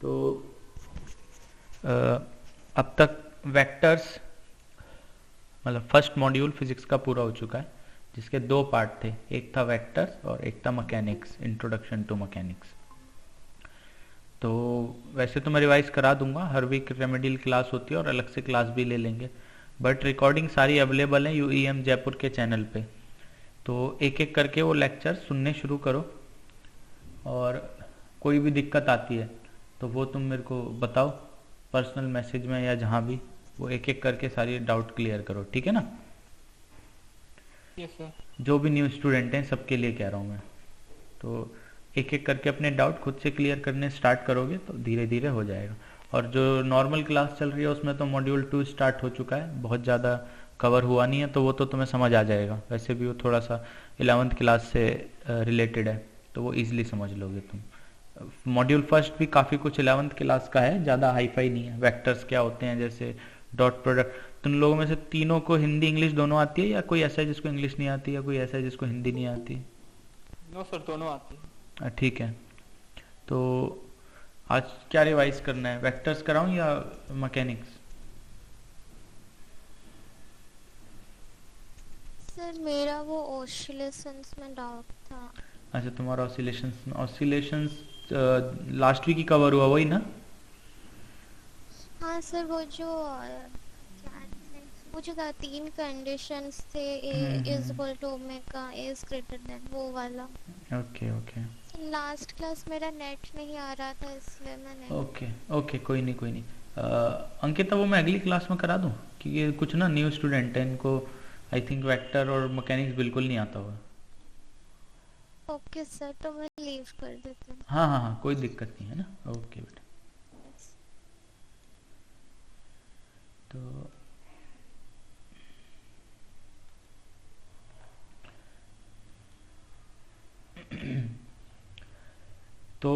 तो अब तक वेक्टर्स मतलब फर्स्ट मॉड्यूल फिजिक्स का पूरा हो चुका है, जिसके दो पार्ट थे, एक था वेक्टर्स और एक था मैकेनिक्स, इंट्रोडक्शन टू मैकेनिक्स। तो वैसे तो मैं रिवाइज करा दूंगा, हर वीक रेमेडियल क्लास होती है और अलग से क्लास भी ले लेंगे, बट रिकॉर्डिंग सारी अवेलेबल है यूईएम जयपुर के चैनल पे। तो एक एक करके वो लेक्चर सुनने शुरू करो, और कोई भी दिक्कत आती है तो वो तुम मेरे को बताओ पर्सनल मैसेज में या जहाँ भी, वो एक एक करके सारी डाउट क्लियर करो, ठीक है ना? Yes sir. जो भी न्यू स्टूडेंट हैं सबके लिए कह रहा हूँ मैं। तो एक एक करके अपने डाउट खुद से क्लियर करने स्टार्ट करोगे तो धीरे धीरे हो जाएगा। और जो नॉर्मल क्लास चल रही है उसमें तो मॉड्यूल 2 स्टार्ट हो चुका है, बहुत ज़्यादा कवर हुआ नहीं है, तो वो तो तुम्हें समझ आ जाएगा। वैसे भी वो थोड़ा सा 11th क्लास से रिलेटेड है, तो वो ईजिली समझ लोगे तुम। मॉड्यूल फर्स्ट भी काफ़ी कुछ 11th क्लास का है, ज़्यादा हाई फाई नहीं है। वेक्टर्स क्या होते हैं, जैसे डॉट प्रोडक्ट। तुम लोगों में से तीनों को हिंदी इंग्लिश दोनों आती है, या कोई ऐसा है जिसको इंग्लिश नहीं आती, या कोई ऐसा है जिसको हिंदी नहीं आती? नो सर, दोनों आती है। ठीक है। तो आज क्या रिवाइज करना है, वेक्टर्स कराऊं या मैकेनिक्स? सर मेरा वो ऑसिलेशंस में डाउट था। अच्छा, तुम्हारा ऑसिलेशंस ऑसिलेशंस लास्ट वीक ही कवर हुआ, वही ना? हाँ सर, वो जो वो जो तीन कंडीशंस थे, A is equal to omega, A is greater than, वो वाला। ओके ओके लास्ट क्लास मेरा नेट नहीं आ रहा था, इसलिए मैंने। ओके ओके, कोई नहीं कोई नहीं। अंकिता, वो मैं अगली क्लास में करा दूं, क्योंकि ये कुछ ना न्यू स्टूडेंट है, इनको आई थिंक वेक्टर और मैकेनिक्स बिल्कुल नहीं आता होगा। ओके सर, तो मैं लीव कर देती हूँ। हाँ हाँ हाँ, कोई दिक्कत नहीं है ना। ओके बेटा। तो तो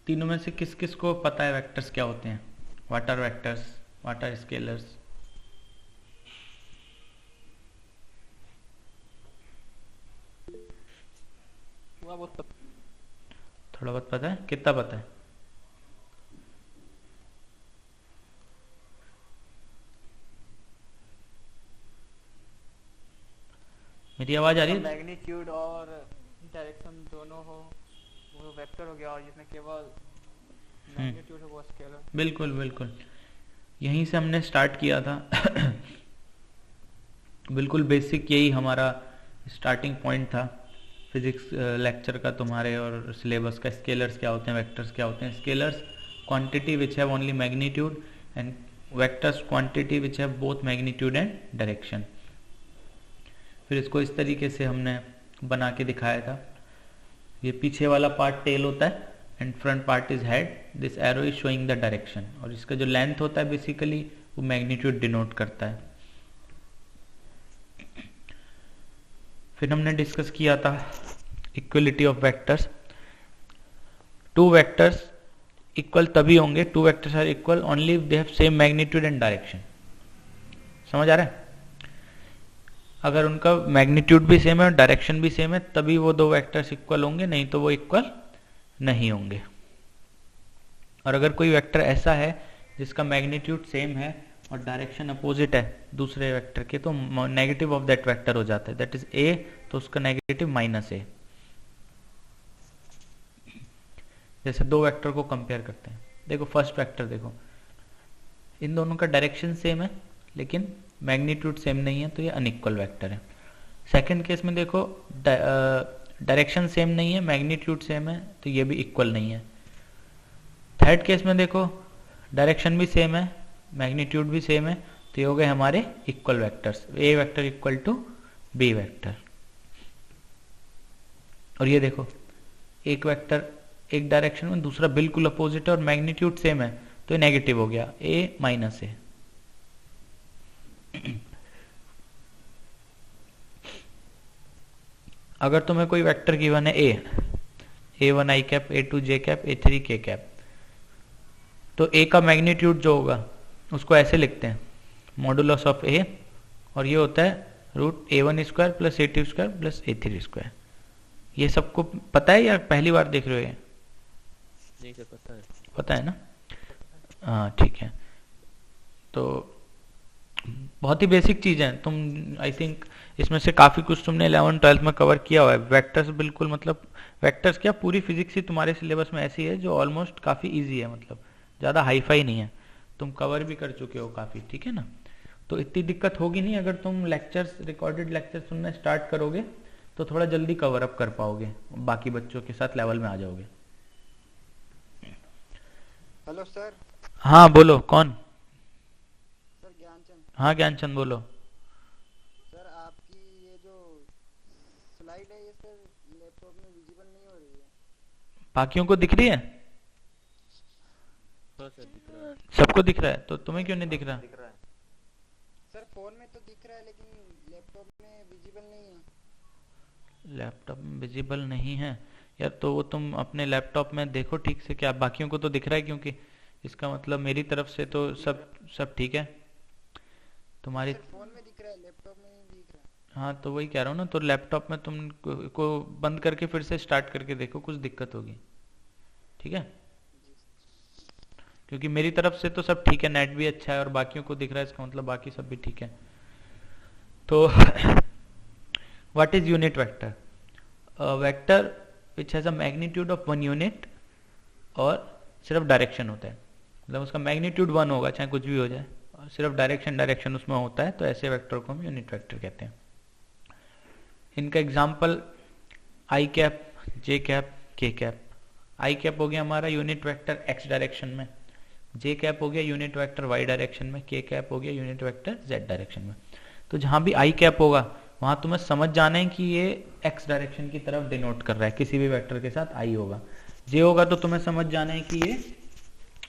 तीनों में से किस किस को पता है वेक्टर्स क्या होते हैं? What are vectors, what are scalars? थोड़ा बहुत पता है, कितना पता है? मेरी आवाज आ रही है? मैग्नीट्यूड और डायरेक्शन दोनों हो, वो वेक्टर हो गया, और जिसमें केवल मैग्नीट्यूड है वो स्केलर। बिल्कुल बिल्कुल, यहीं से हमने स्टार्ट किया था। बिल्कुल बेसिक यही हमारा स्टार्टिंग पॉइंट था फिजिक्स लेक्चर का तुम्हारे और सिलेबस का। स्केलर्स क्या होते हैं, वेक्टर्स क्या होते हैं? Scalars quantity which have only magnitude, and vectors quantity which have both magnitude and direction. फिर इसको इस तरीके से हमने बना के दिखाया था। ये पीछे वाला पार्ट टेल होता है and front part is head, this arrow is showing the direction, और इसका जो लेंथ होता है बेसिकली वो मैग्नीट्यूड डिनोट करता है। फिर हमने डिस्कस किया था equality of vectors. Two vectors equal तभी होंगे, two vectors are equal only if they have same magnitude and direction. समझ आ रहा है? अगर उनका मैग्नीट्यूड भी सेम है और डायरेक्शन भी सेम है तभी वो दो वेक्टर्स इक्वल होंगे, नहीं तो वो इक्वल नहीं होंगे। और अगर कोई वेक्टर ऐसा है जिसका मैग्नीट्यूड सेम है और डायरेक्शन अपोजिट है दूसरे वेक्टर के, तो नेगेटिव ऑफ दैट वेक्टर हो जाता है, दैट इज ए, तो उसका नेगेटिव माइनस ए। जैसे दो वेक्टर को कंपेयर करते हैं, देखो फर्स्ट वेक्टर देखो, इन दोनों का डायरेक्शन सेम है लेकिन मैग्नीट्यूड सेम नहीं है, तो ये अनइक्वल वेक्टर है। सेकंड केस में देखो, डायरेक्शन सेम नहीं है, मैग्नीट्यूड सेम है, तो ये भी इक्वल नहीं है। थर्ड केस में देखो, डायरेक्शन भी सेम है, मैग्नीट्यूड भी सेम है, तो ये हो गए हमारे equal vectors, a vector equal to b vector. और ये देखो, एक वेक्टर एक डायरेक्शन में, दूसरा बिल्कुल अपोजिट है और मैग्नीट्यूड सेम है, तो ये नेगेटिव हो गया, ए माइनस ए। अगर तुम्हें कोई वेक्टर गिवन है A one I cap, A two J cap, A three K cap, तो ए का मैग्नीट्यूड जो होगा उसको ऐसे लिखते हैं, मॉडुलस ऑफ ए, और ये होता है root a one square plus a two square plus a three square. ये सबको पता है या पहली बार देख रहे हो? नहीं सर पता है। पता है ना? हाँ ठीक है। तो बहुत ही बेसिक चीज़ है। तुम आई थिंक इसमें से काफ़ी कुछ तुमने 11th-12th में कवर किया हुआ है। वेक्टर्स बिल्कुल मतलब वेक्टर्स क्या पूरी फिजिक्स ही तुम्हारे सिलेबस में ऐसी है जो ऑलमोस्ट काफ़ी इजी है, मतलब ज़्यादा हाई फाई नहीं है, तुम कवर भी कर चुके हो काफ़ी, ठीक है ना? तो इतनी दिक्कत होगी नहीं। अगर तुम लेक्चर्स रिकॉर्डेड लेक्चर्स सुनना स्टार्ट करोगे तो थोड़ा जल्दी कवर अप कर पाओगे, बाकी बच्चों के साथ लेवल में आ जाओगे। Hello sir. हाँ बोलो, कौन? सर ज्ञानचंद। हाँ ज्ञानचंद बोलो। सर आपकी ये जो स्लाइड है ये सर लैपटॉप में विजिबल नहीं हो रही है। बाकियों को दिख रही है? हाँ सर दिख रहा है। सबको दिख रहा है, तो तुम्हें क्यों नहीं दिख रहा? सर फोन में तो दिख रहा है लेकिन लैपटॉप में विजिबल नहीं है। लैपटॉप में विजिबल नहीं है यार, तो वो तुम अपने लैपटॉप में देखो ठीक से, क्या बाकियों को तो दिख रहा है? क्योंकि इसका मतलब मेरी तरफ से तो सब ठीक है तुम्हारी। सर फोन में दिख रहा है, लैपटॉप में नहीं दिख रहा। हाँ तो वही कह रहा हूँ ना, तो लैपटॉप में तुम को बंद करके फिर से स्टार्ट करके देखो, कुछ दिक्कत होगी, ठीक है? क्योंकि मेरी तरफ से तो सब ठीक है, नेट भी अच्छा है और बाकियों को दिख रहा है, इसका मतलब बाकी सब भी ठीक है। तो what is unit vector? Vector which has a magnitude of 1 unit और सिर्फ डायरेक्शन होता है, मतलब उसका मैग्नीट्यूड 1 होगा चाहे कुछ भी हो जाए, और सिर्फ डायरेक्शन उसमें होता है, तो ऐसे वेक्टर को हम यूनिट वेक्टर कहते हैं। इनका example I cap, J cap, के कैप। आई कैप हो गया हमारा यूनिट वेक्टर एक्स डायरेक्शन में, जे कैप हो गया यूनिट वेक्टर वाई डायरेक्शन में, के कैप हो गया यूनिट वेक्टर जेड डायरेक्शन में। तो जहां भी आई कैप होगा वहां तुम्हें समझ जाना है कि ये एक्स डायरेक्शन की तरफ डिनोट कर रहा है, किसी भी वेक्टर के साथ आई होगा। जे होगा तो तुम्हें समझ जाना है कि ये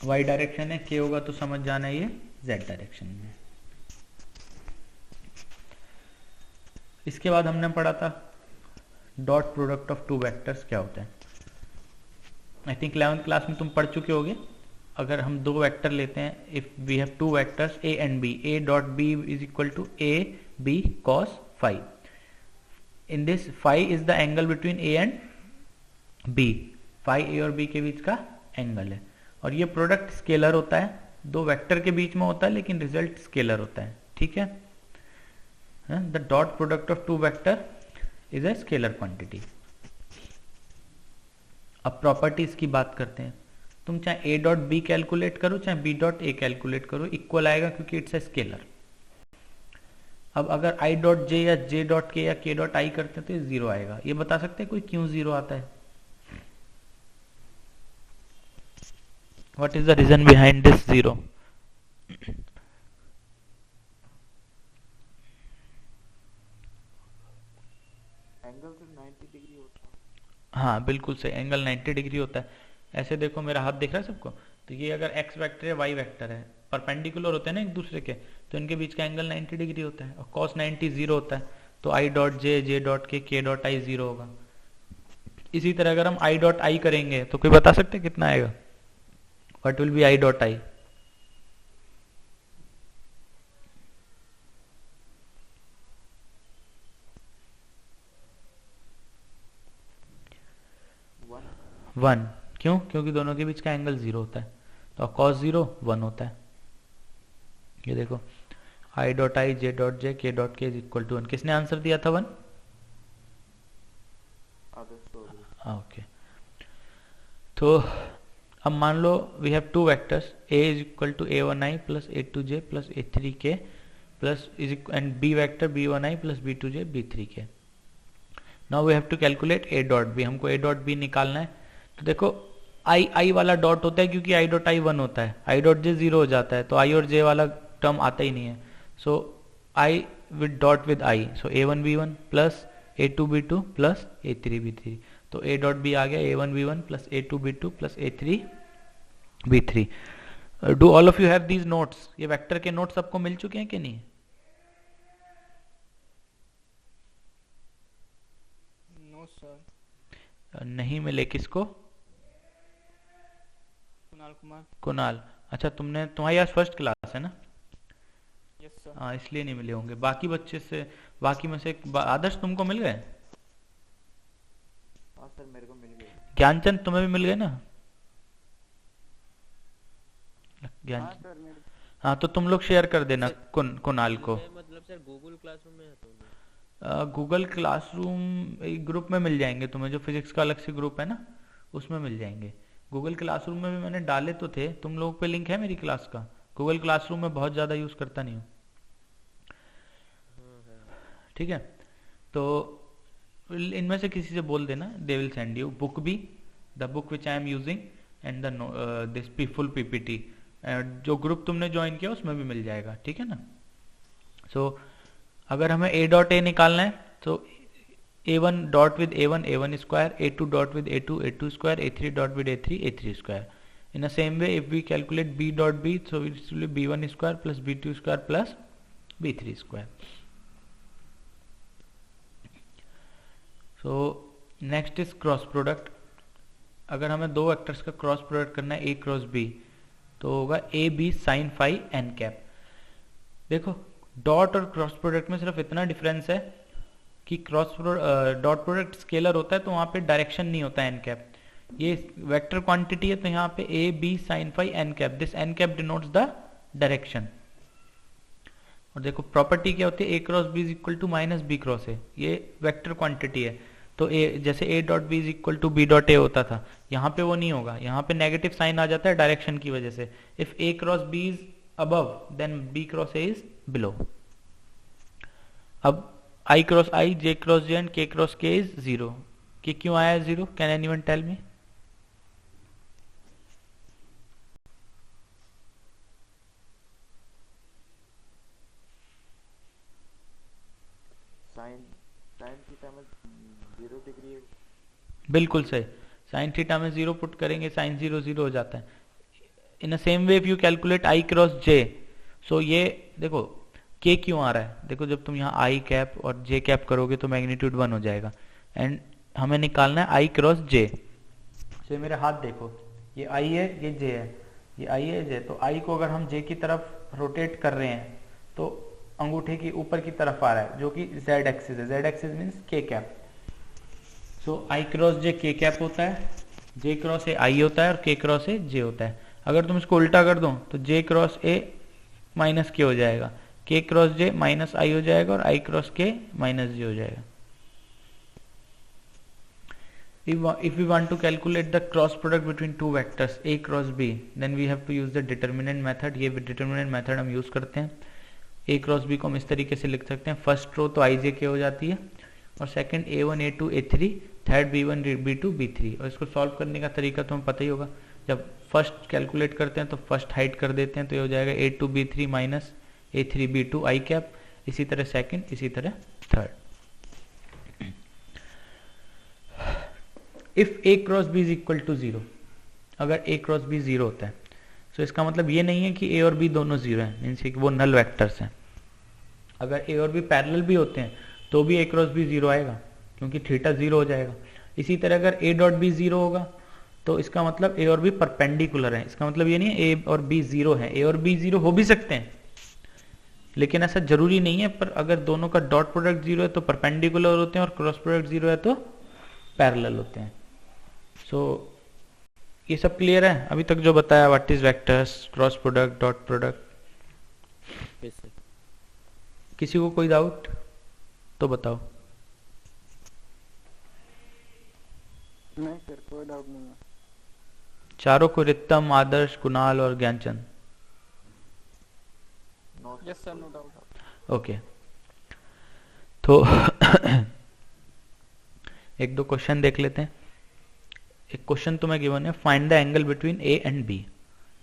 वाई डायरेक्शन है, के होगा तो समझ जाना है ये जेड डायरेक्शन में। इसके बाद हमने पढ़ा था dot product of two vectors क्या होता है। आई थिंक 11th क्लास में तुम पढ़ चुके होगे। अगर हम दो वेक्टर लेते हैं, if we have two vectors A and B, A dot B is equal to A B cos phi. In this phi is the angle between A and B, phi A और B के बीच का angle है। और ये product scalar होता है, दो vector के बीच में होता है लेकिन रिजल्ट स्केलर होता है, ठीक है? The dot product of two vector is a scalar quantity. अब प्रॉपर्टीज की बात करते हैं। तुम चाहे ए डॉट बी कैलकुलेट करो चाहे बी डॉट ए कैलकुलेट करो, इक्वल आएगा क्योंकि इट्स ए स्केलर। अब अगर आई डॉट जे या जे डॉट के या के डॉट आई करते हैं तो ये जीरो आएगा। ये बता सकते हैं कोई क्यों जीरो आता है? What is the reason behind this zero? Angle तो 90 डिग्री होता है। हाँ बिल्कुल सही, एंगल 90 डिग्री होता है। ऐसे देखो, मेरा हाथ दिख रहा है सबको? तो ये अगर एक्स वेक्टर है वाई वेक्टर है, परपेंडिकुलर होते हैं ना एक दूसरे के, तो इनके बीच का एंगल 90 डिग्री होता है। और cos 90 जीरो होता है, तो I dot J, J dot के डॉट आई जीरो होगा। इसी तरह अगर हम आई डॉट आई करेंगे तो कोई बता सकते हैं कितना आएगा? What will be i dot i? One. क्यों? क्योंकि दोनों के बीच का एंगल जीरो होता है, तो cos जीरो 1 होता है। ये देखो, आई डॉट आई, जे डॉट जे, के डॉट के इज इक्वल टू 1। किसने आंसर दिया था 1? ओके। तो अब मान लो we have two vectors, a is equal to a1i plus a2j plus a3k plus and b vector b1i plus b2j b3k। Now we have to calculate a dot b। हमको a dot b निकालना है। तो देखो आई वाला dot होता है क्योंकि आई dot आई 1 होता है, आई डॉट जे 0 हो जाता है, तो आई और जे वाला टर्म आता ही नहीं है। So I with dot with I, so a1 b1 plus a2 b2 plus a3 b3। तो a डॉट b आ गया a1 b1 plus a2 b2 plus a3 b3। Do all of you have these notes? ये vector के notes सबको मिल चुके हैं कि नहीं? No sir. नहीं मिले किसको? कुणाल कुमार। कुणाल। अच्छा, तुम्हारी आज फर्स्ट क्लास है ना? Yes sir. हाँ, इसलिए नहीं मिले होंगे। बाकी बच्चे से, बाकी में से आदर्श तुमको मिल गए? हाँ सर मेरे को मिल गए। ज्ञानचंद तुम्हें भी मिल गए ना? ज्ञान। हाँ सर मेरे हाँ तो तुम लोग शेयर कर देना सर, कुणाल को। मैं मतलब सर गूगल क्लासरूम में है तो नहीं। गूगल क्लासरूम एक ग्रुप में मिल जाएंगे तुम्हें, जो फिजिक्स का अलग से ग्रुप है ना उसमें मिल जाएंगे। गूगल क्लासरूम में भी मैंने डाले तो थे, तुम लोगों पे लिंक है मेरी क्लास का। गूगल क्लासरूम में बहुत ज़्यादा यूज़ करता नहीं हूँ, हाँ है। ठीक है। तो इनमें से किसी से बोल देना, they will send you book भी, the book which I am using and the this full PPT. जो ग्रुप तुमने ज्वाइन किया उसमें भी मिल जाएगा, ठीक है ना। सो अगर हमें a डॉट a निकालना है तो a1 dot with a1 a1 square, a2 dot with a2 a2 square, a3 dot with a3 a3 square. In the same way, if we calculate b dot b, so it will be b1 square plus b2 square plus b3 square. So next is cross product. अगर हमें दो vectors का cross product करना है a cross b, तो होगा a b sine phi n cap. देखो dot और क्रॉस प्रोडक्ट में सिर्फ इतना डिफरेंस है कि डॉट प्रोडक्ट स्केलर होता है तो वहाँ पे डायरेक्शन नहीं होता है n कैप। ये वेक्टर क्वांटिटी है तो यहाँ पे a b sine phi n cap, this n cap denotes the direction. और देखो प्रॉपर्टी क्या होती है, a cross b is equal to minus b cross a, ये वेक्टर क्वांटिटी है। तो a जैसे a dot b is equal to b dot a होता था, यहाँ पे वो नहीं होगा, यहाँ पे नेगेटिव साइन आ जाता है डायरेक्शन की वजह से। If a cross b is above then b cross a is below. अब I cross I, J cross J and K cross K is 0. K क्यों आया है 0? Can anyone tell me? Sine theta में 0 degree. बिल्कुल सही, sine theta में 0 put करेंगे sign 0 0 हो जाता है। In the same way if you calculate I cross J, सो ये देखो K क्यों आ रहा है, देखो जब तुम यहाँ I कैप और J कैप करोगे तो मैग्नीट्यूड 1 हो जाएगा। एंड हमें निकालना है I क्रॉस J। तो मेरे हाथ देखो, ये I है, ये J है, ये I है J। तो I को अगर हम J की तरफ रोटेट कर रहे हैं तो अंगूठे की ऊपर की तरफ आ रहा है, जो कि Z एक्सिस है। Z axis means K cap. So I cross J K cap होता है, J क्रॉस A I होता है और K क्रॉस A J होता है। अगर तुम इसको उल्टा कर दो तो J cross A minus K हो जाएगा, K cross J minus I हो जाएगा और I cross K minus J हो जाएगा। If we want to calculate the cross product between two vectors A cross B, then we have to use the determinant method। ये determinant method हम use करते हैं। A cross B को हम इस तरीके से लिख सकते हैं, फर्स्ट रो तो IJ हो जाती है और second A1 A2 A3, third B1 B2 B3। और इसको सॉल्व करने का तरीका तो हमें पता ही होगा, जब फर्स्ट कैलकुलेट करते हैं तो फर्स्ट हाइड कर देते हैं, तो ये हो जाएगा A2 B3 minus A3 B2 I cap, इसी तरह सेकंड, इसी तरह third. If A cross B is equal to 0, अगर A क्रॉस B 0 होता है तो इसका मतलब ये नहीं है कि A और B दोनों 0 हैं, मीन्स कि वो नल वेक्टर्स हैं। अगर A और B पैरेलल भी होते हैं तो भी A क्रॉस B 0 आएगा, क्योंकि थीटा 0 हो जाएगा। इसी तरह अगर A डॉट B 0 होगा तो इसका मतलब A और B परपेंडिकुलर है। इसका मतलब ये नहीं है A और B 0 है, A और B 0 हो भी सकते हैं लेकिन ऐसा जरूरी नहीं है। पर अगर दोनों का डॉट प्रोडक्ट 0 है तो परपेंडिकुलर होते हैं और क्रॉस प्रोडक्ट 0 है तो पैरेलल होते हैं। सो ये सब क्लियर है अभी तक जो बताया, what is vectors, cross product, dot product. Yes sir. किसी को कोई डाउट तो बताओ। नहीं सर, कोई डाउट नहीं है। चारों को, रितम, आदर्श, कुणाल और Gyanchand. Yes sir, no doubt. Okay तो एक दो क्वेश्चन देख लेते हैं। एक क्वेश्चन तुम्हें गिवन है, find the angle between A and b.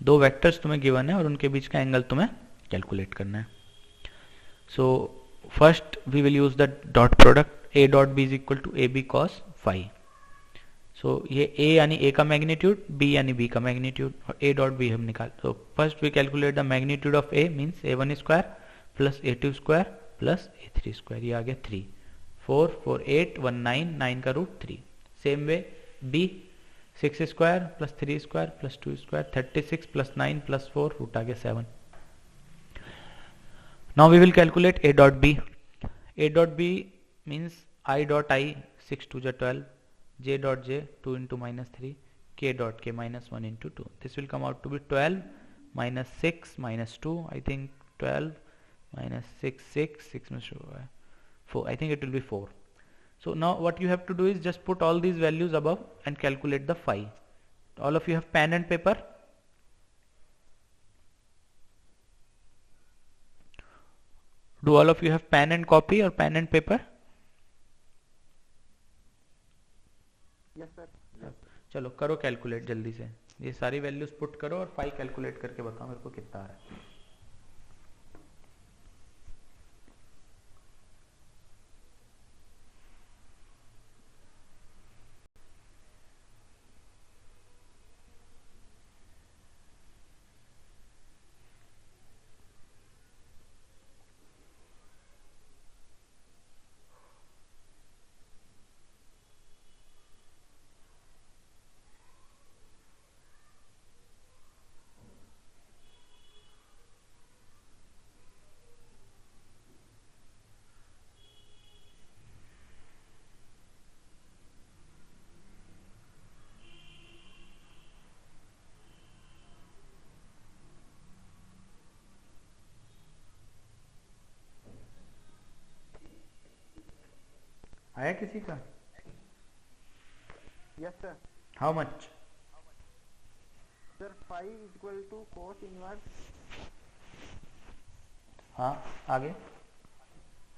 दो वेक्टर्स तुम्हें गिवन है और उनके बीच का एंगल तुम्हें कैलकुलेट करना है। So first we will use the dot product, A dot B is equal to A B cos phi. So ये a यानी a का मैग्नीट्यूड, b यानी b का मैग्नीट्यूड और a डॉट b हम निकाल। So first we calculate the magnitude of a means a1 square plus a2 square plus a3 square, ये आ गया 3, 4 4 8 1 9, 9 का root 3। Same way b 6 square plus 3 square plus 2 square, 36 plus 9 plus 4, root आ गया 7। Now we will calculate a dot b। a dot b means i dot i 6 2 12, j dot j 2 into minus 3, k dot k minus 1 into 2. This will come out to be 12 -6 -2 I think 12 -6 6 में 4 I think it will be 4. So now what you have to do is just put all these values above and calculate the phi. All of you have pen and paper? Do all of you have pen and copy or pen and paper? Yes sir. चलो करो calculate जल्दी से, ये सारी values put करो और phi calculate करके बताओ मेरे को कितना आ रहा है. आया किसी का? Yes sir. How much? Sir phi equal to cos inverse हाँ आगे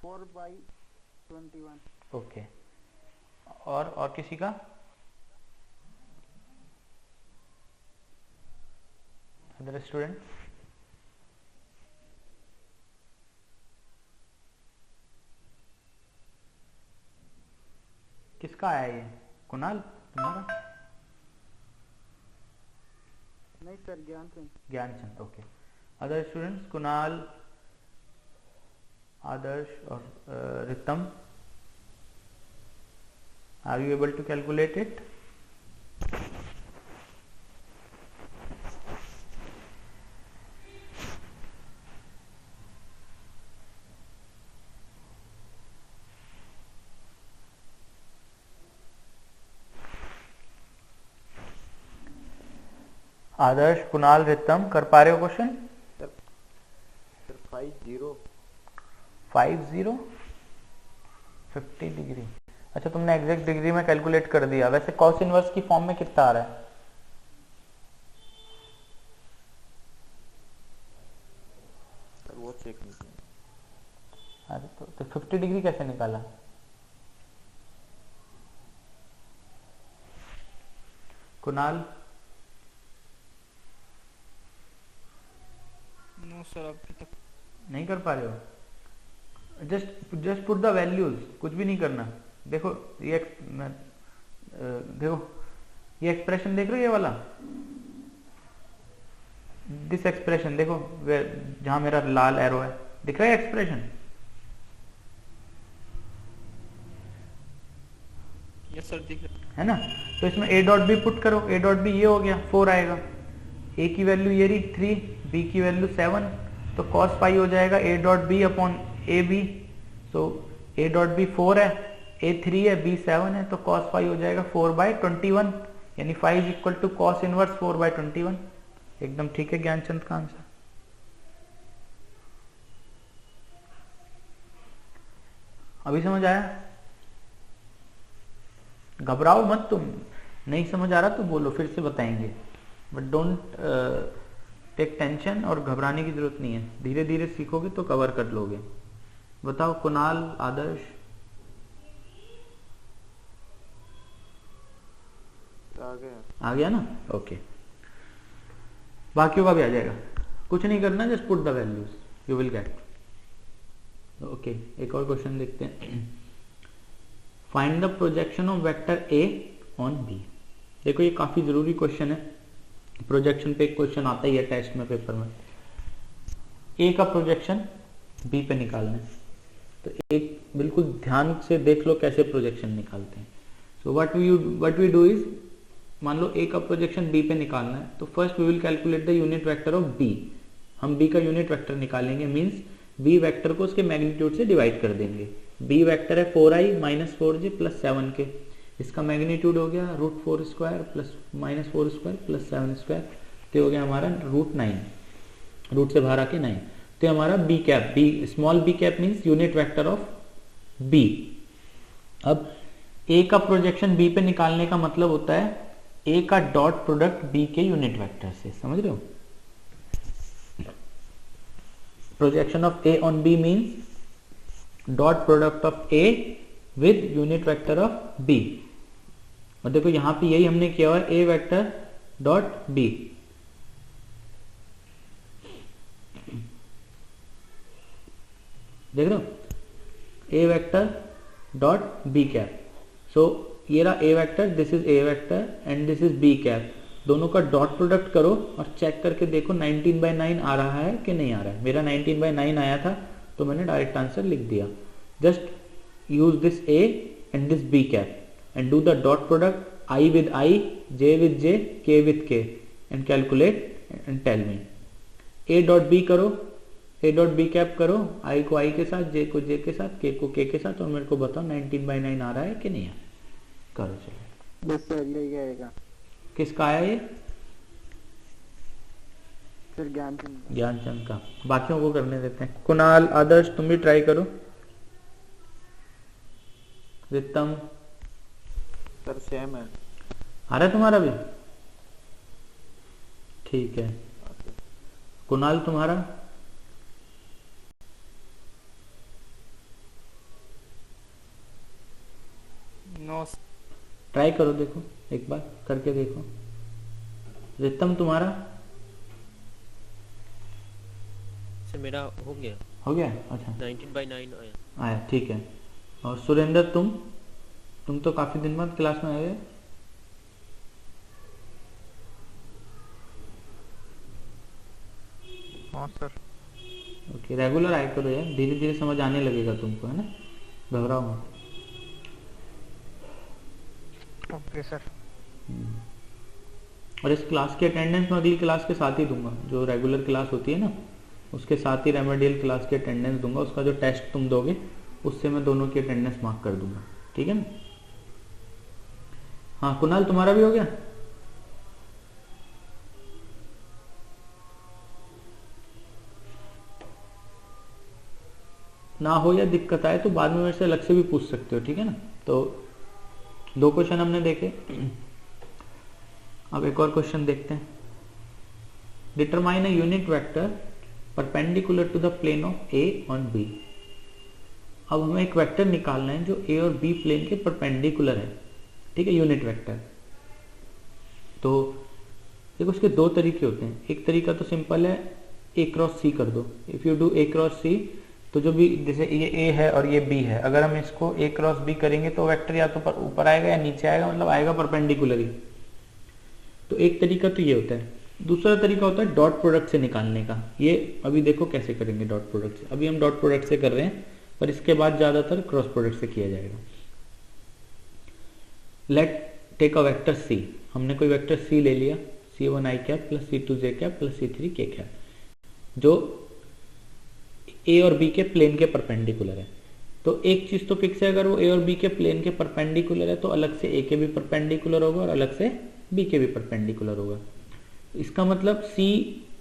4/21. ओके. और किसी का? Other student? किसका आया ये? कुणाल तुम्हारा? नहीं सर, Gyan Singh. Gyanchand. Okay. Other students? Kunal, Adarsh और Ritam, are you able to calculate it? Adarsh, Kunal, Ritam कर पा रहे हो क्वेश्चन? Sir 50 50 degree. अच्छा तुमने एग्जैक्ट डिग्री में कैलकुलेट कर दिया. वैसे कॉस इनवर्स की फॉर्म में कितना आ रहा है? सर वो चेक नहीं किया. अरे तो 50 डिग्री कैसे निकाला? कुणाल? नो सर अभी तक नहीं कर पा रहे हो? जस्ट पुट द वैल्यूज, कुछ भी नहीं करना. देखो ये देखो ये एक्सप्रेशन देख रहे हो, ये वाला दिस एक्सप्रेशन देखो जहां मेरा लाल एरो है, दिख रहा है एक्सप्रेशन? यस सर दिख रहा है ना. तो इसमें a डॉट बी पुट करो. a डॉट बी ये हो गया 4 आएगा. a की वैल्यू ये रही 3, b की वैल्यू 7, तो cos पाई हो जाएगा a dot b upon a b. तो a डॉट बी 4 है, a 3 है, b 7 है, तो cos पाई हो जाएगा 4/21, यानी 5 इक्वल टू cos इनवर्स 4/21. एकदम ठीक है ज्ञानचंद का आंसर. अभी समझ आया? घबराओ मत तुम, नहीं समझ आ रहा तो बोलो, फिर से बताएंगे. बट डोंट टेक टेंशन, और घबराने की जरूरत नहीं है. धीरे धीरे सीखोगे तो कवर कर लोगे. बताओ कुणाल, आदर्श? आ गया ना? ओके. बाकियों का भी आ जाएगा. कुछ नहीं करना, just put the values, you will get. Okay. एक और क्वेश्चन देखते हैं. Find the projection of vector a on b. देखो ये काफी जरूरी क्वेश्चन है. प्रोजेक्शन पे एक क्वेश्चन आता ही है टेस्ट में, पेपर में. ए का प्रोजेक्शन बी पे निकालना है. तो एक बिल्कुल ध्यान से देख लो कैसे प्रोजेक्शन निकालते हैं. So what we do is, मान लो ए का प्रोजेक्शन बी पे निकालना है, तो first we will calculate the unit vector of b. हम बी का यूनिट वेक्टर निकालेंगे, मींस बी वेक्टर को उसके मैग्नीट्यूड से डिवाइड कर देंगे. बी वेक्टर है 4i माइनस 4j प्लस 7 के. इसका मैग्नीट्यूड हो गया √4² प्लस -4² प्लस 7², तो हो गया हमारा √9. रूट से बाहर आके 9, तो हमारा b cap, b small b cap means unit vector of b. अब ए का प्रोजेक्शन बी पे निकालने का मतलब होता है ए का डॉट प्रोडक्ट बी के यूनिट वेक्टर से, समझ रहे हो? Projection of a on b means dot product of a with unit vector of b. और देखो यहां पे यही हमने किया हुआ है, ए वेक्टर डॉट बी। देख रहे हो, A vector dot B cap. So ये रहा A vector, this is A vector and this is B cap. दोनों का डॉट प्रोडक्ट करो और चेक करके देखो 19/9 आ रहा है कि नहीं आ रहा है। मेरा 19/9 आया था तो मैंने डायरेक्ट आंसर लिख दिया। Just use this a and this b cap and do the dot product I with I, J with J, K with K and calculate and tell me. A dot B करो, A dot B cap करो, I को I के साथ, J को J के साथ, K को K के साथ, और मेरे को बताओ 19/9 आ रहा है कि नहीं है। करो चलो। बस सर यही आएगा। किसका आया ये? सर ज्ञानचंद। ज्ञानचंद का। बाकियों को करने देते हैं। कुणाल, आदर्श तुम भी ट्राई करो। रितम सर सेम है। आ रहा है तुम्हारा भी? ठीक है। कुणाल तुम्हारा? नो। ट्राई करो, देखो एक बार करके देखो। रितम तुम्हारा? से मेरा हो गया। हो गया? अच्छा 19/9 आया। आया, ठीक है। और सुरेंद्र तुम तो काफी दिन बाद क्लास में आए। हाँ सर। ओके, रेगुलर आया करो यार, धीरे धीरे समझ आने लगेगा तुमको, है ना? घबराओ मत। Okay sir. और इस क्लास की अटेंडेंस मैं अगली क्लास के साथ ही दूंगा। जो रेगुलर क्लास होती है ना, उसके साथ ही रेमेडियल क्लास की अटेंडेंस दूंगा। उसका जो टेस्ट तुम दोगे उससे मैं दोनों की अटेंडेंस मार्क कर दूंगा, ठीक है ना? हाँ कुणाल तुम्हारा भी हो गया? ना हो या दिक्कत आए तो बाद में मेरे से अलग से भी पूछ सकते हो, ठीक है ना? तो 2 क्वेश्चन हमने देखे। अब एक और क्वेश्चन देखते हैं। Determine a unit vector perpendicular to the plane of a on b. अब हमें एक वेक्टर निकालना है जो ए और बी प्लेन के परपेंडिकुलर है, ठीक है, यूनिट वेक्टर। तो देखो उसके 2 तरीके होते हैं। एक तरीका तो सिंपल है, ए क्रॉस सी कर दो। If you do a cross C, तो जो भी, जैसे ये ए है और ये बी है, अगर हम इसको ए क्रॉस बी करेंगे तो वेक्टर या तो ऊपर आएगा या नीचे आएगा, मतलब आएगा परपेंडिकुलरली। तो एक तरीका तो ये होता है। दूसरा तरीका होता है डॉट प्रोडक्ट से निकालने का। ये अभी देखो कैसे करेंगे डॉट प्रोडक्ट से। अभी हम डॉट प्रोडक्ट से कर रहे हैं, पर इसके बाद ज्यादातर क्रॉस प्रोडक्ट से किया जाएगा। Let take a vector c. हमने कोई वेक्टर सी ले लिया, C1i cap plus C2j cap plus C3k cap, जो ए और बी के प्लेन के परपेंडिकुलर है। तो एक चीज तो फिक्स है, अगर वो ए और बी के प्लेन के परपेंडिकुलर है तो अलग से ए के भी परपेंडिकुलर होगा और अलग से बी के भी परपेंडिकुलर होगा। इसका मतलब सी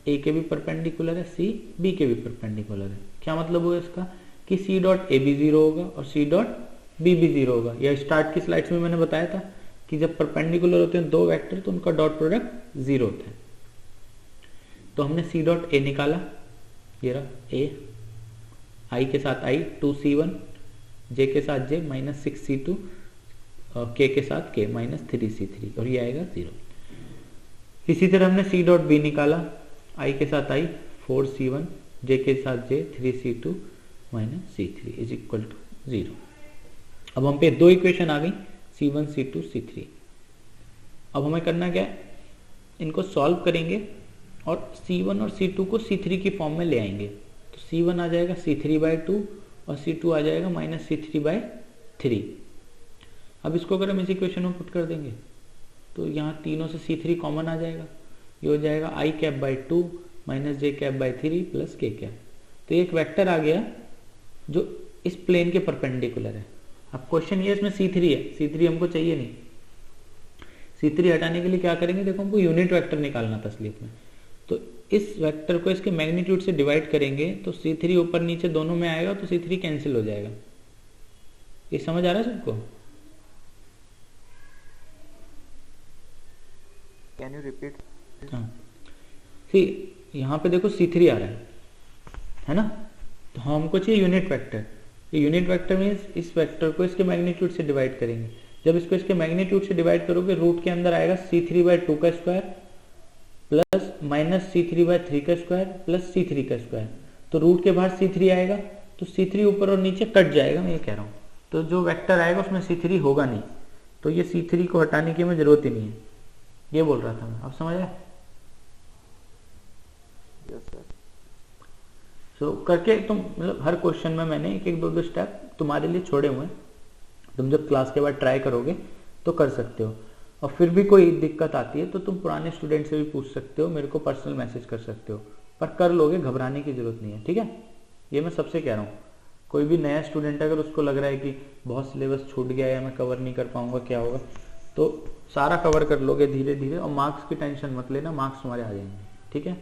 ए के भी परपेंडिकुलर है, सी बी के भी परपेंडिकुलर है। क्या मतलब हुआ इसका? कि सी डॉट ए भी 0 होगा और सी डॉट बी भी 0 होगा। या स्टार्ट की स्लाइड्स में मैंने बताया था कि जब परपेंडिकुलर होते हैं 2 वेक्टर तो उनका डॉट प्रोडक्ट 0 होता है। तो हमने सी डॉट ए निकाला, ये रहा ए, आई के साथ आई 2c1, जे के साथ जे माइनस 6c2, के के साथ के माइनस 3c3, और ये आएगा 0। इसी तरह हमने सी डॉट बी निकाला, आई के साथ आई 4c1, जे के साथ j 3c2 minus c3 is equal to 0। अब हम पे 2 इक्वेशन आ गई, c1 c2 c3। अब हमें करना क्या है, इनको सॉल्व करेंगे और c1 और c2 को c3 की फॉर्म में ले आएंगे। तो c1 आ जाएगा c3/2 और c2 आ जाएगा माइनस c3/3। अब इसको अगर हम इस इक्वेशन में पुट कर देंगे तो यहाँ तीनों से c3 कॉमन आ जाएगा। ये हो जाएगा i cap minus j cap plus k cap. तो एक वेक्टर आ गया जो इस प्लेन के परपेंडिकुलर है। अब क्वेश्चन ये इसमें c3 है, c3 हमको चाहिए नहीं। c3 हटाने के लिए क्या करेंगे, देखो हमको यूनिट वेक्टर निकालना था स्लीप में। तो इस वेक्टर को इसके मैग्नीट्यूड से डिवाइड करेंगे तो C3 ऊपर नीचे दोनों में आएगा, तो C3 कैंसिल हो जाएगा। ये समझ आ रहा है सबको? Can you repeat? हाँ, सी यहाँ पे देखो C3 आ रहा है ना, तो हमको चाहिए यूनिट वेक्टर। ये यूनिट वेक्टर मीन्स इस वेक्टर को इसके मैग्नीट्यूड से डिवाइड करेंगे। जब इसको इसके मैग्नीट्यूड से डिवाइड करोगे, रूट के अंदर आएगा C3/2 का स्क्वायर प्लस -C3/3 का स्क्वायर प्लस C3 का स्क्वायर। तो रूट के बाहर C3 आएगा, तो C3 ऊपर और नीचे कट जाएगा, मैं ये कह रहा हूँ। तो जो वेक्टर आएगा उसमें C3 होगा नहीं, तो ये C3 को हटाने की हमें जरूरत ही नहीं है, ये बोल रहा था मैं। अब समझ आया? Yes sir. सो करके तुम मतलब हर क्वेश्चन में मैंने एक एक दो दो स्टेप तुम्हारे लिए छोड़े हुए हैं, तुम जब क्लास के बाद ट्राई करोगे तो कर सकते हो। और फिर भी कोई दिक्कत आती है तो तुम पुराने स्टूडेंट से भी पूछ सकते हो, मेरे को पर्सनल मैसेज कर सकते हो, पर कर लोगे, घबराने की जरूरत नहीं है, ठीक है? ये मैं सबसे कह रहा हूँ। कोई भी नया स्टूडेंट अगर उसको लग रहा है कि बहुत सिलेबस छूट गया है, मैं कवर नहीं कर पाऊंगा, क्या होगा, तो सारा कवर कर लोगे धीरे धीरे। और मार्क्स की टेंशन मत लेना, मार्क्स तुम्हारे आ जाएंगे, ठीक है?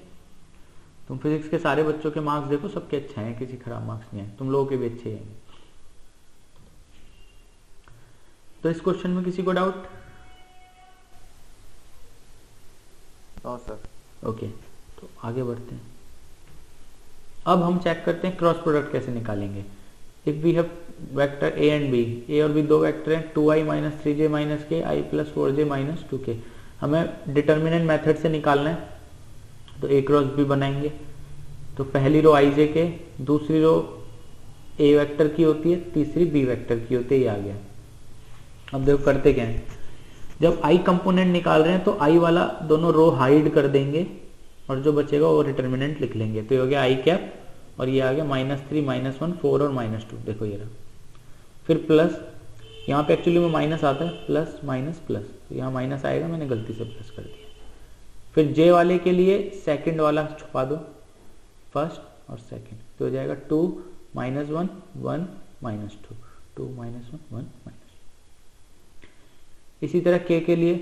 तुम फिजिक्स के सारे बच्चों के मार्क्स देखो, सबके अच्छे हैं, किसी खराब मार्क्स नहीं है, तुम लोगों के भी अच्छे हैं। तो इस क्वेश्चन में किसी को डाउट? No sir. ओके, तो आगे बढ़ते हैं। अब हम चेक करते हैं क्रॉस प्रोडक्ट कैसे निकालेंगे। If we have vector A and B, A और बी दो वेक्टर हैं, 2i - 3j - k, i + 4j - 2k। हमें डिटर्मिनेंट मेथड से निकालना है, तो ए क्रॉस बी बनाएंगे। तो पहली रो i j के, दूसरी रो ए वेक्टर की होती है, तीसरी बी वेक्टर की होती है, ये आ गया। अब देखो करते क्या है, जब i कंपोनेंट निकाल रहे हैं तो i वाला दोनों रो हाइड कर देंगे और जो बचेगा वो डिटर्मिनेंट लिख लेंगे। तो ये हो गया i कैप, और ये आ गया -3 -1 4 और -2, देखो ये रहा। फिर प्लस, यहाँ पे एक्चुअली में माइनस आता है, प्लस माइनस प्लस, तो यहाँ माइनस आएगा, मैंने गलती से प्लस कर दिया। फिर j वाले के लिए सेकंड वाला छुपा दो, फर्स्ट और सेकंड, तो हो जाएगा 2 - 1 1 -2, 2 - 1 1 इसी तरह k के लिए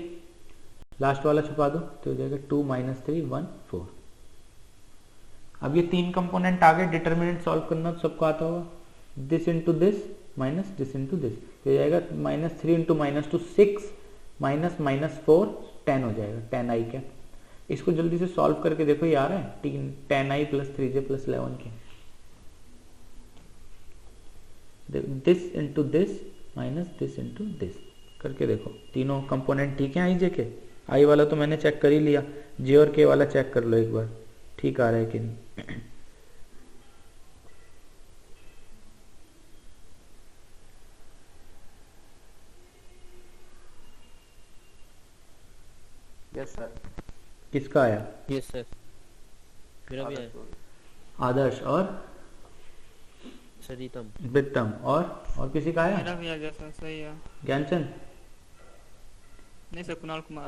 लास्ट वाला छुपा दो, तो हो जाएगा 2 - 3 1 4। अब ये तीन कंपोनेंट आ गए, डिटर्मिनेंट सॉल्व करना तो सबको आता होगा, this into this minus this into this, तो हो जाएगा -3 इंटू -2 6 माइनस -4 10 हो जाएगा, 10i क्या। इसको जल्दी से सॉल्व करके देखो, ये आ रहा है 10i + 3j + 11 के, this into this minus this into this करके देखो, तीनों कंपोनेंट ठीक है i j के। i वाला तो मैंने चेक कर ही लिया, j और k वाला चेक कर लो एक बार, ठीक आ रहा है कि नहीं। Yes sir. किसका आया? यस सर, मेरा भी है। आदर्श और सरितम। वित्तम और किसी का मेरा आया? भी आ गया सर, सही है। ज्ञानचंद? नहीं सर, कुणाल कुमार।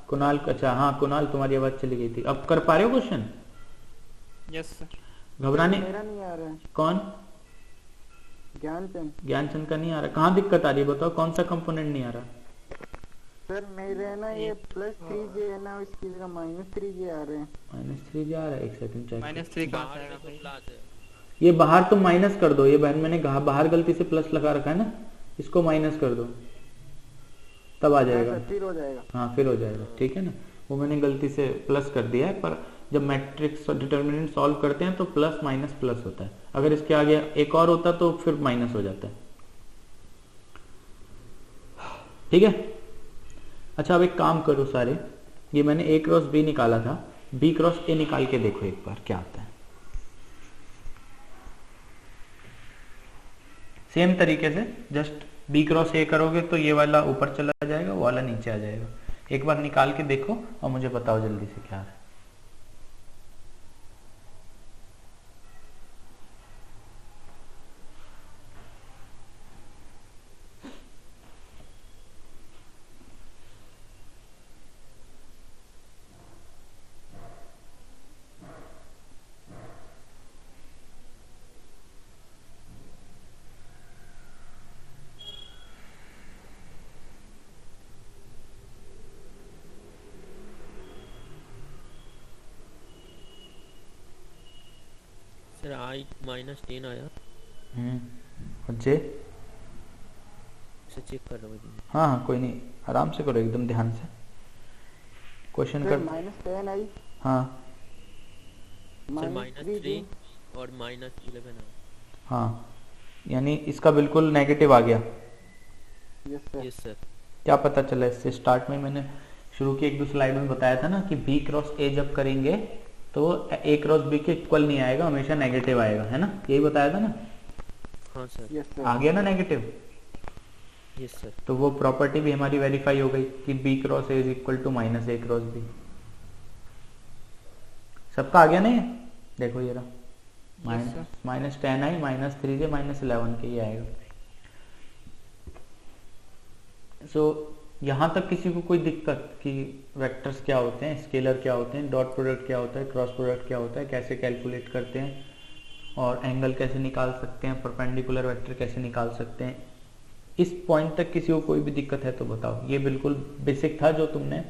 कुणाल, अच्छा हाँ कुणाल, तुम्हारी आवाज चली गई थी। अब कर पा रहे हो क्वेश्चन? Yes sir. घबराने? मेरा नहीं आ रहा है। कौन? ज्ञानचंद। ज्ञानचंद का नहीं आ रहा, कहाँ दिक्कत आ रही है बताओ, कौन सा कंपोनेंट नहीं आ रहा? सर मेरे ना ये +3j है ना, इसकी जगह -3j आ रहे हैं। -3j आ रहा है, एक सेकंड चेक। -3 कहाँ से बाहर आएगा देखो भाई? प्लस है। ये बाहर तुम माइनस कर दो, ये बहन मैंने बाहर गलती से प्लस लगा रखा है ना, इसको माइनस कर दो, तब आ जाएगा। हाँ, फिर हो जाएगा। हाँ फिर हो जाएगा, ठीक है ना, वो मैंने गलती से प्लस कर दिया है, पर जब मैट्रिक्स डिटर्मिनेंट सॉल्व करते हैं तो प्लस माइनस प्लस होता है, अगर इसके आगे एक और होता तो फिर माइनस हो जाता है, ठीक है। अच्छा अब एक काम करो सारे, ये मैंने a क्रॉस b निकाला था, b क्रॉस a निकाल के देखो एक बार क्या आता है। सेम तरीके से जस्ट b क्रॉस a करोगे तो ये वाला ऊपर चला जाएगा, वो वाला नीचे आ जाएगा। एक बार निकाल के देखो और मुझे बताओ जल्दी से क्या है। सर आई -10 आया। और जे? सर चेक कर रहा हूँ मैं। हाँ हाँ कोई नहीं, आराम से करो, एकदम ध्यान से क्वेश्चन सर कर। -10 आई, हाँ सर -3 -3 और -11 आया। हाँ, यानी इसका बिल्कुल नेगेटिव आ गया। Yes sir. Yes sir. क्या पता चला इससे? स्टार्ट में मैंने शुरू की 1-2 स्लाइड में बताया था ना कि बी क्रॉस ए जब करेंगे तो ए क्रॉस बी के इक्वल नहीं आएगा, हमेशा नेगेटिव आएगा, है ना? यही बताया था ना? हाँ सर। Yes sir. आ गया ना नेगेटिव? Yes sir. तो वो प्रॉपर्टी भी हमारी वेरीफाई हो गई कि b cross a is equal to minus a cross b. सबका आ गया ना ये? देखो ये रहा, -10 आई, -3 जे, -11 के ये आएगा। सो यहाँ तक किसी को कोई दिक्कत कि वेक्टर्स क्या होते हैं, स्केलर क्या होते हैं, डॉट प्रोडक्ट क्या होता है, क्रॉस प्रोडक्ट क्या होता है, कैसे कैलकुलेट करते हैं, और एंगल कैसे निकाल सकते हैं, परपेंडिकुलर वेक्टर कैसे निकाल सकते हैं, इस पॉइंट तक किसी को कोई भी दिक्कत है तो बताओ। ये बिल्कुल बेसिक था जो तुमने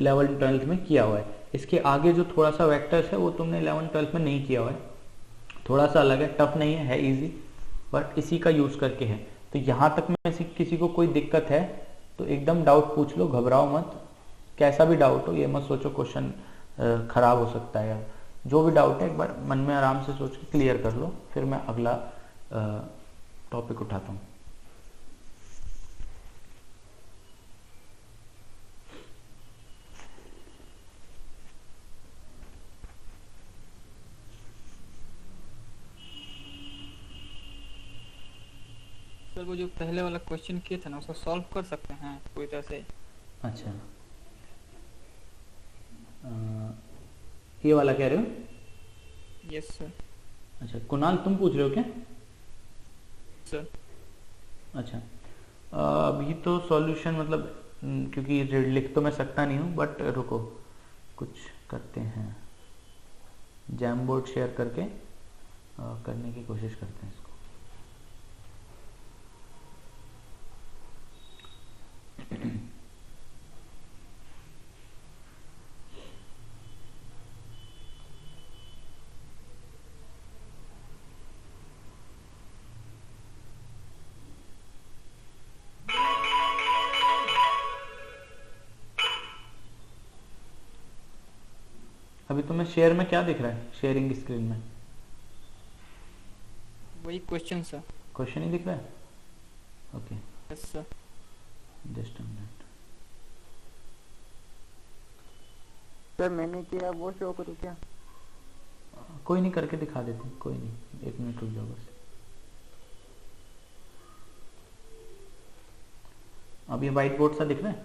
11th-12th में किया हुआ है। इसके आगे जो थोड़ा सा वेक्टर्स है वो तुमने 11th-12th में नहीं किया हुआ है, थोड़ा सा अलग है, टफ नहीं है इजी, बट इसी का यूज करके है। तो यहाँ तक में किसी को कोई दिक्कत है तो एकदम डाउट पूछ लो, घबराओ मत, कैसा भी डाउट हो, ये मत सोचो क्वेश्चन खराब हो सकता है। जो भी डाउट है एक बार मन में आराम से सोच के क्लियर कर लो, फिर मैं अगला टॉपिक उठाता हूँ। सर वो जो पहले वाला क्वेश्चन किए थे ना उसको सॉल्व कर सकते हैं पूरी तरह से? अच्छा, ये वाला कह रहे हो? Yes sir. अच्छा कुणाल, तुम पूछ रहे हो क्या? सर अच्छा, अभी तो सॉल्यूशन मतलब क्योंकि लिख तो मैं सकता नहीं हूँ, बट रुको कुछ करते हैं, जैम बोर्ड शेयर करके करने की कोशिश करते हैं इसको। अभी तुम्हें शेयर में क्या दिख रहा है, शेयरिंग स्क्रीन में? वही क्वेश्चन सर। क्वेश्चन ही दिख रहा है? Okay yes sir. Just a minute. Sir मैंने किया वो शो करूँ क्या? कोई नहीं, करके दिखा देते, कोई नहीं, 1 मिनट रुक जाओ बस। अब ये व्हाइट बोर्ड सा दिख रहा है?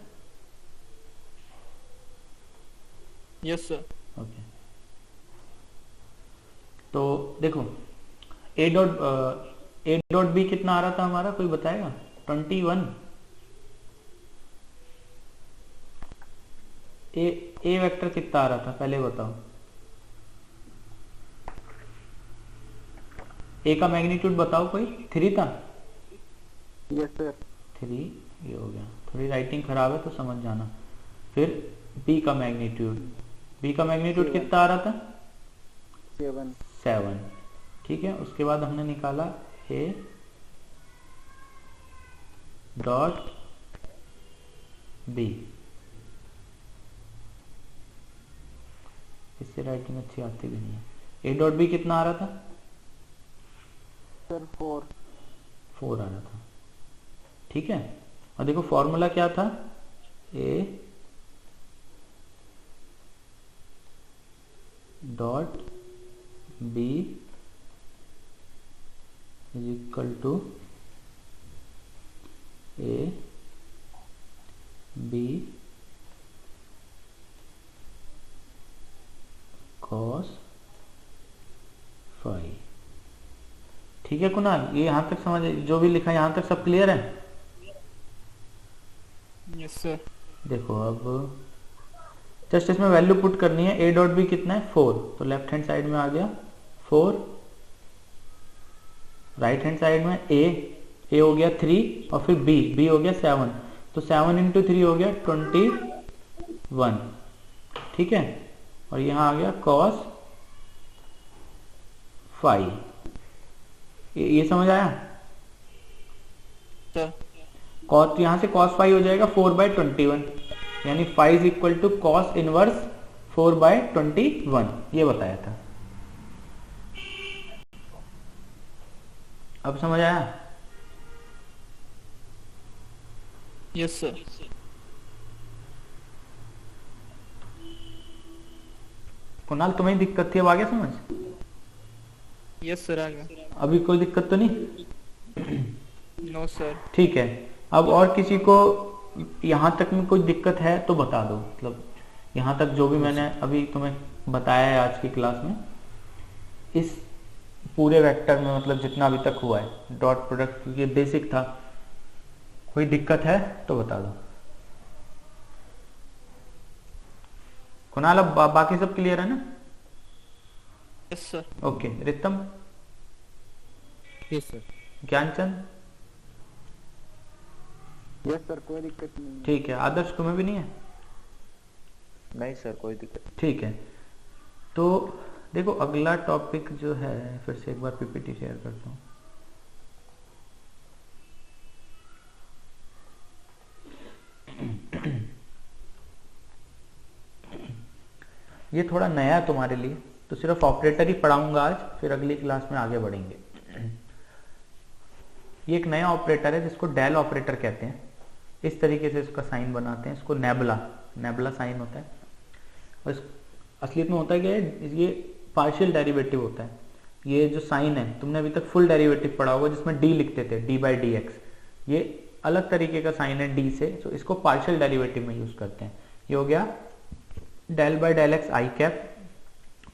Yes sir. ओके, तो देखो ए डॉट बी कितना आ रहा था हमारा, कोई बताएगा? 21। ए वेक्टर कितना आ रहा था पहले बताओ? ए का मैग्नीट्यूड बताओ कोई? 3 था? Yes sir. 3, ये हो गया, थोड़ी राइटिंग खराब है तो समझ जाना। फिर बी का मैग्नीट्यूड कितना आ रहा था? 7। ठीक है, उसके बाद हमने निकाला ए डॉट बी, इससे राइटिंग अच्छी आती भी नहीं है। ए डॉट बी कितना आ रहा था सर? 4 आ रहा था। ठीक है, और देखो फॉर्मूला क्या था, a dot B is equal to A B cos phi. ठीक है कुणाल, ये यहां तक समझ, जो भी लिखा यहां तक सब क्लियर है? Yes sir. देखो अब जस्ट इसमें वैल्यू पुट करनी है। ए डॉट बी कितना है? 4, तो लेफ्ट हैंड साइड में आ गया 4, राइट हैंड साइड में ए हो गया 3, और फिर बी हो गया 7, तो 7 इंटू 3 हो गया 21। ठीक है, और यहाँ आ गया cos फाई। ये समझ आया? सर कॉस, यहाँ से कॉस फाई हो जाएगा 4/21, यानी phi is equal to cos inverse 4/21, ये बताया था। अब समझ आया? Yes sir. कुणाल तुम्हें दिक्कत थी, अब आ गया समझ? यस सर आ गया। अभी कोई दिक्कत तो नहीं? No sir. ठीक है। अब और किसी को यहाँ तक में कोई दिक्कत है तो बता दो, मतलब यहाँ तक जो भी मैंने अभी तुम्हें बताया है आज की क्लास में, इस पूरे वेक्टर में, मतलब जितना अभी तक हुआ है डॉट प्रोडक्ट, ये बेसिक था। कोई दिक्कत है तो बता दो। कुणाल अब बाकी सब क्लियर है ना? Yes sir. Okay. Ritam, yes sir. Gyanchand, yes sir, कोई दिक्कत नहीं है। ठीक है। आदर्श तुम्हें भी नहीं है? नहीं सर, कोई दिक्कत ठीक है। तो देखो अगला टॉपिक जो है, फिर से एक बार पीपीटी शेयर करता हूँ। ये थोड़ा नया है तुम्हारे लिए, तो सिर्फ ऑपरेटर ही पढ़ाऊंगा आज, फिर अगली क्लास में आगे बढ़ेंगे। ये एक नया ऑपरेटर है जिसको डेल ऑपरेटर कहते हैं। इस तरीके से इसका साइन बनाते हैं, इसको नेबुला साइन होता है। और इस असलियत में होता है क्या है, ये पार्शियल डेरिवेटिव होता है। ये जो साइन है, तुमने अभी तक फुल डेरिवेटिव पढ़ा होगा जिसमें डी लिखते थे, d/dx। ये अलग तरीके का साइन है डी से, तो इसको पार्शियल डेरिवेटिव में यूज करते हैं। ये हो गया del/del x i cap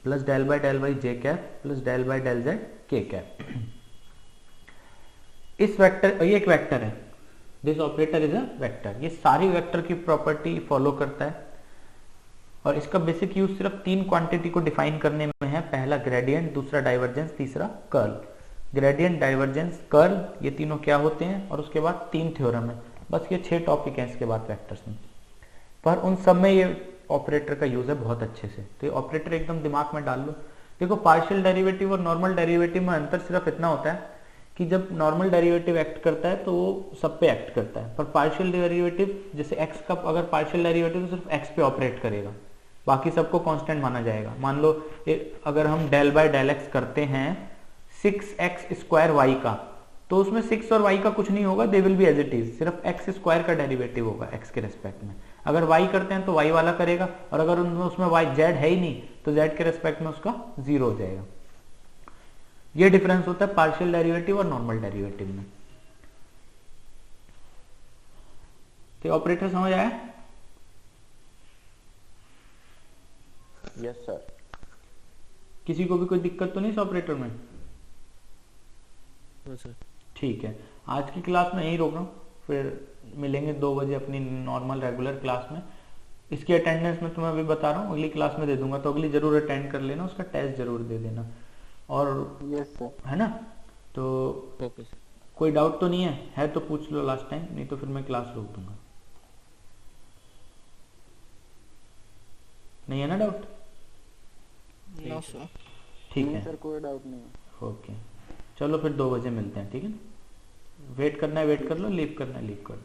plus del/del y j cap plus del/del z k cap. इस वेक्टर, ये एक वेक्टर है, this operator is a vector. ये सारी वेक्टर की प्रॉपर्टी फॉलो करता है और इसका बेसिक यूज सिर्फ 3 क्वांटिटी को डिफाइन करने में है। पहला ग्रेडियंट, दूसरा डाइवर्जेंस, तीसरा कर्ल। ग्रेडियंट, डाइवर्जेंस, कर्ल, ये तीनों क्या होते हैं, और उसके बाद 3 थ्योरम है। बस ये 6 टॉपिक हैं इसके बाद वेक्टर्स में, पर उन सब में ये ऑपरेटर का यूज है बहुत अच्छे से। तो ये ऑपरेटर एकदम दिमाग में डाल लो। देखो पार्शियल डेरिवेटिव और नॉर्मल डेरिवेटिव में अंतर सिर्फ इतना होता है कि जब नॉर्मल डेरिवेटिव एक्ट करता है तो वो सब पे एक्ट करता है, पर पार्शियल डेरिवेटिव जैसे x का अगर पार्शियल डेरिवेटिव तो सिर्फ x पे ऑपरेट करेगा, बाकी सबको कांस्टेंट माना जाएगा। मान लो अगर हम del/del x करते हैं 6x² y का, तो उसमें 6 और y का कुछ नहीं होगा, they will be as it is, सिर्फ x² का डेरिवेटिव होगा x के रेस्पेक्ट में। अगर y करते हैं तो y वाला करेगा, और अगर उसमें y z है ही नहीं तो z के रेस्पेक्ट में उसका 0 हो जाएगा। ये डिफरेंस होता है पार्शियल डेरिवेटिव और नॉर्मल डेरिवेटिव में। तो ऑपरेटर समझ आया? Yes sir. किसी को भी कोई दिक्कत तो नहीं इस ऑपरेटर में? हाँ सर। ठीक है, आज की क्लास में यहीं रोक रहा हूँ, फिर मिलेंगे 2 बजे अपनी नॉर्मल रेगुलर क्लास में। इसकी अटेंडेंस में तुम्हें अभी बता रहा हूँ, अगली क्लास में दे दूंगा, तो अगली जरूर अटेंड कर लेना, उसका टेस्ट जरूर दे देना। और यस सर। है ना? तो ओके सर। कोई डाउट तो नहीं है तो पूछ लो लास्ट टाइम, नहीं तो फिर मैं क्लास रोक दूंगा। नहीं है ना डाउट? No sir. ठीक नहीं है, सर, कोई डाउट नहीं है। ओके। चलो फिर 2 बजे मिलते हैं, ठीक है ना? वेट करना है वेट कर लो, लीव करना है लीव कर लो।